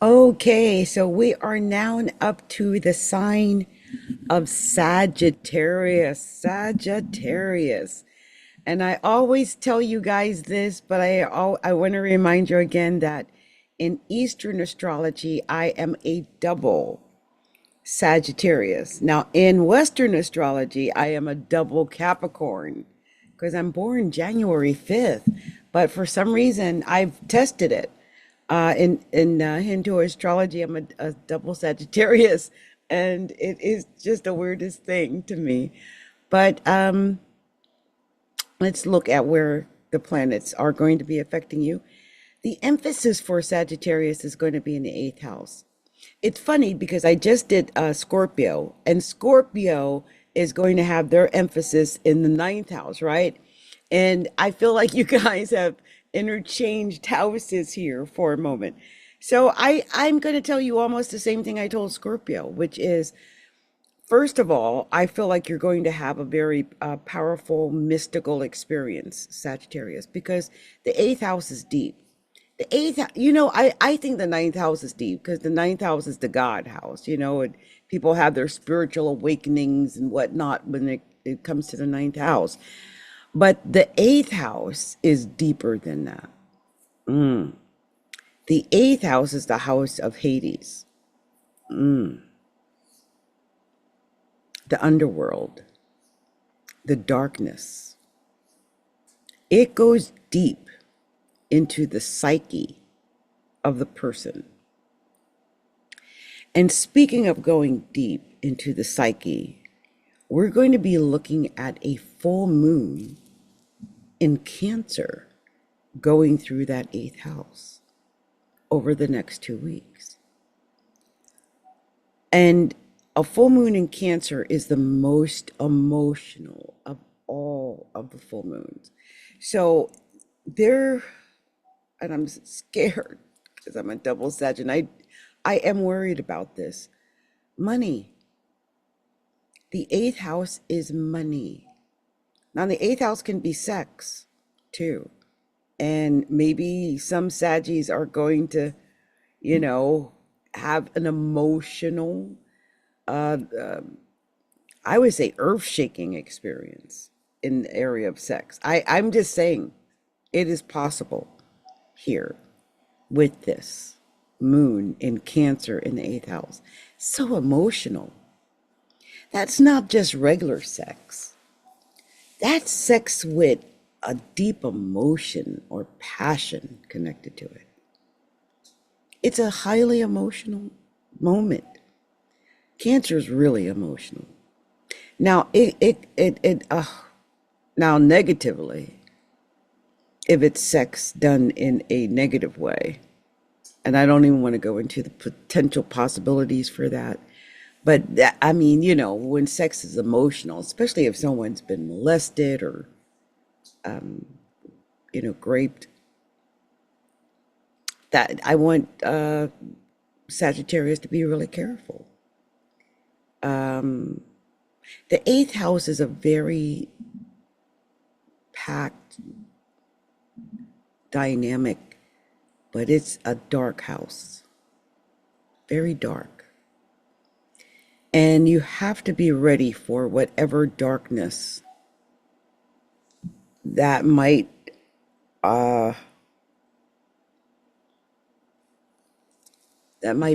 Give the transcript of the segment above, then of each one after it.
Okay, so we are now up to the sign of Sagittarius. Sagittarius. And I always tell you guys this, but I want to remind you again that in Eastern astrology, I am a double Sagittarius. Now, in Western astrology, I am a double Capricorn because I'm born January 5th. But for some reason, I've tested it. In Hindu astrology, I'm a double Sagittarius, and it is just the weirdest thing to me. But let's look at where the planets are going to be affecting you. The emphasis for Sagittarius is going to be in the eighth house. It's funny because I just did Scorpio, and Scorpio is going to have their emphasis in the ninth house, right? And I feel like you guys have interchanged houses here for a moment. So I'm going to tell you almost the same thing I told Scorpio, which is, first of all, I feel like you're going to have a very powerful mystical experience, Sagittarius, because the eighth house is deep. The eighth, I think the ninth house is deep because the ninth house is the God house, and people have their spiritual awakenings and whatnot when it comes to the ninth house. But the eighth house is deeper than that. The eighth house is the house of Hades, the underworld, the darkness. It goes deep into the psyche of the person. And speaking of going deep into the psyche, we're going to be looking at a full moon in Cancer going through that eighth house over the next 2 weeks. And a full moon in Cancer is the most emotional of all of the full moons. So there, and I'm scared because I'm a double Sag, and I am worried about this. Money. The eighth house is money. Now, the eighth house can be sex too. And maybe some Saggies are going to, have an emotional, uh, I would say earth shaking experience in the area of sex. I'm just saying it is possible here with this moon in Cancer in the eighth house. So emotional. That's not just regular sex. That's sex with a deep emotion or passion connected to it. It's a highly emotional moment. Cancer is really emotional. Now, now negatively, if it's sex done in a negative way, and I don't even want to go into the potential possibilities for that. But that, I mean, when sex is emotional, especially if someone's been molested or, raped, that I want Sagittarius to be really careful. Um, the eighth house is a very packed, dynamic, but it's a dark house, very dark. And you have to be ready for whatever darkness that might uh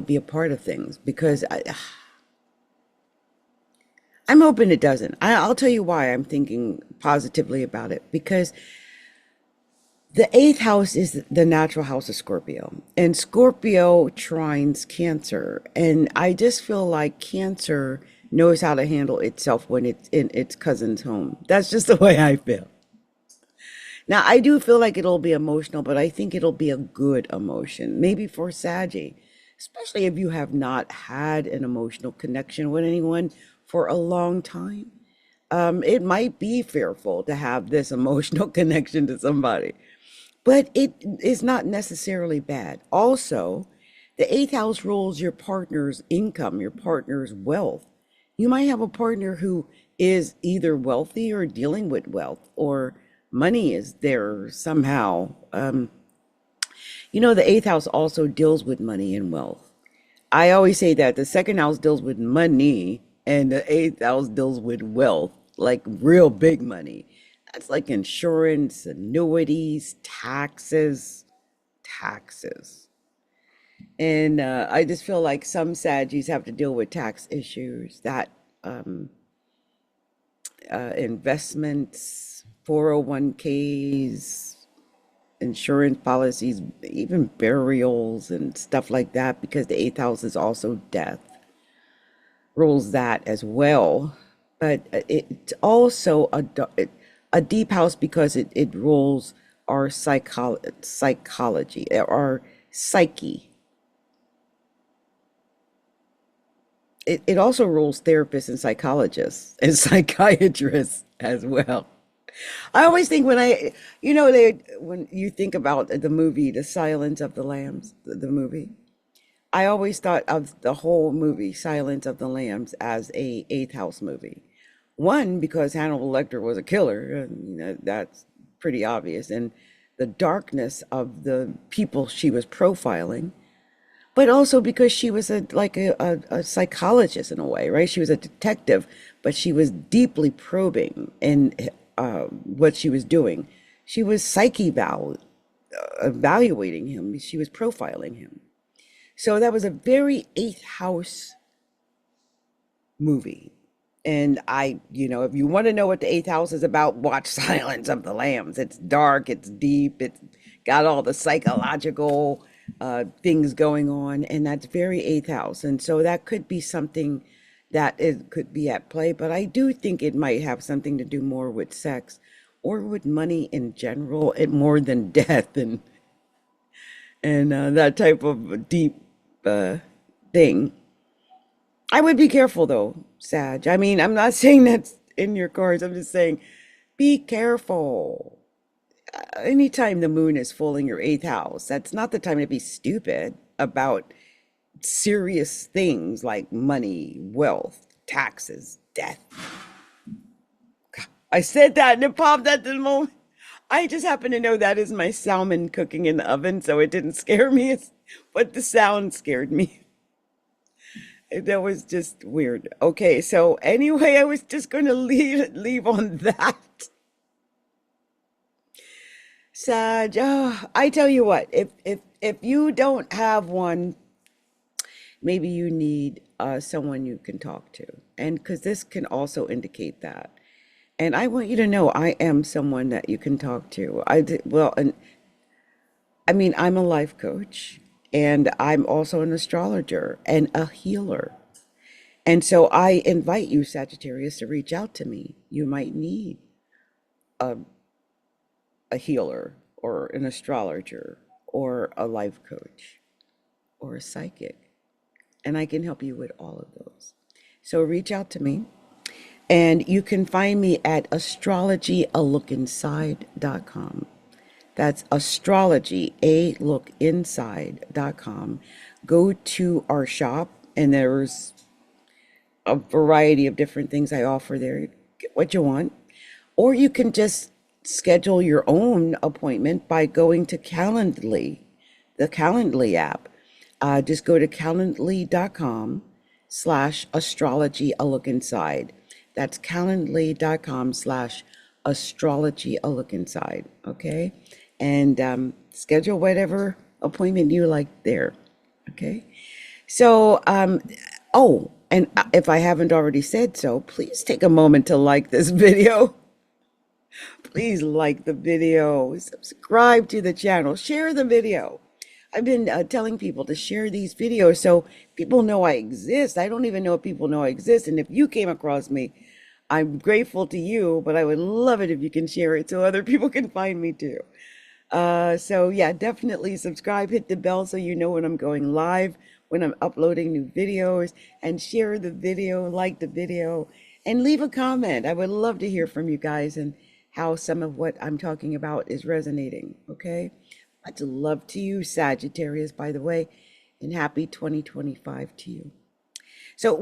be a part of things because I'm hoping it doesn't. I'll tell you why I'm thinking positively about it because the eighth house is the natural house of Scorpio, and Scorpio trines Cancer. And I just feel like Cancer knows how to handle itself when it's in its cousin's home. That's just the way I feel. Now, I do feel like it'll be emotional, but I think it'll be a good emotion, maybe for Saggy, especially if you have not had an emotional connection with anyone for a long time. It might be fearful to have this emotional connection to somebody, but it is not necessarily bad. Also, the eighth house rules your partner's income, your partner's wealth. You might have a partner who is either wealthy or dealing with wealth, or money is there somehow. You know, the eighth house also deals with money and wealth. I always say that the second house deals with money and the eighth house deals with wealth, like real big money. That's like insurance, annuities, taxes. And I just feel like some Saggies have to deal with tax issues, that investments, 401ks, insurance policies, even burials and stuff like that, because the eighth house is also death, rules that as well. But it's also a deep house because it rules our psychology, our psyche. It also rules therapists and psychologists and psychiatrists as well. I always think when you think about the movie, The Silence of the Lambs, the movie, I always thought of the whole movie, Silence of the Lambs, as a eighth house movie. One, because Hannibal Lecter was a killer, that's pretty obvious, and the darkness of the people she was profiling, but also because she was a psychologist in a way, right? She was a detective, but she was deeply probing in what she was doing. She was evaluating him. She was profiling him. So that was a very eighth house movie. And if you want to know what the eighth house is about, watch Silence of the Lambs. It's dark, it's deep, it's got all the psychological things going on, and that's very eighth house. And so that could be something that could be at play, but I do think it might have something to do more with sex or with money in general, and more than death and that type of deep thing. I would be careful though, Sag. I mean, I'm not saying that's in your cards. I'm just saying be careful. Anytime the moon is full in your eighth house, that's not the time to be stupid about serious things like money, wealth, taxes, death. I said that and it popped at the moment. I just happen to know that is my salmon cooking in the oven, so it didn't scare me, but the sound scared me. That was just weird. Okay, so anyway, I was just going to leave on that. Sag, I tell you what, if you don't have one, maybe you need someone you can talk to, and because this can also indicate that. And I want you to know I am someone that you can talk to. Well, and I mean, I'm a life coach, and I'm also an astrologer and a healer. And so I invite you, Sagittarius, to reach out to me. You might need a healer or an astrologer or a life coach or a psychic, and I can help you with all of those. So reach out to me, and you can find me at astrologyalookinside.com. That's astrology, a look inside.com. Go to our shop, and there's a variety of different things I offer there. Get what you want. Or you can just schedule your own appointment by going to Calendly, the Calendly app. Just go to calendly.com/astrology a look inside. That's calendly.com/astrology a look inside. Okay. And schedule whatever appointment you like there. Okay. So, oh, and if I haven't already said so, please take a moment to like this video. Please like the video, subscribe to the channel, share the video. I've been telling people to share these videos so people know I exist. I don't even know if people know I exist. And if you came across me, I'm grateful to you, but I would love it if you can share it so other people can find me too. So yeah, definitely subscribe, hit the bell so you know when I'm going live, when I'm uploading new videos, and share the video, like the video, and leave a comment. I would love to hear from you guys and how some of what I'm talking about is resonating, okay? Much love to you, Sagittarius, by the way, and happy 2025 to you. So we're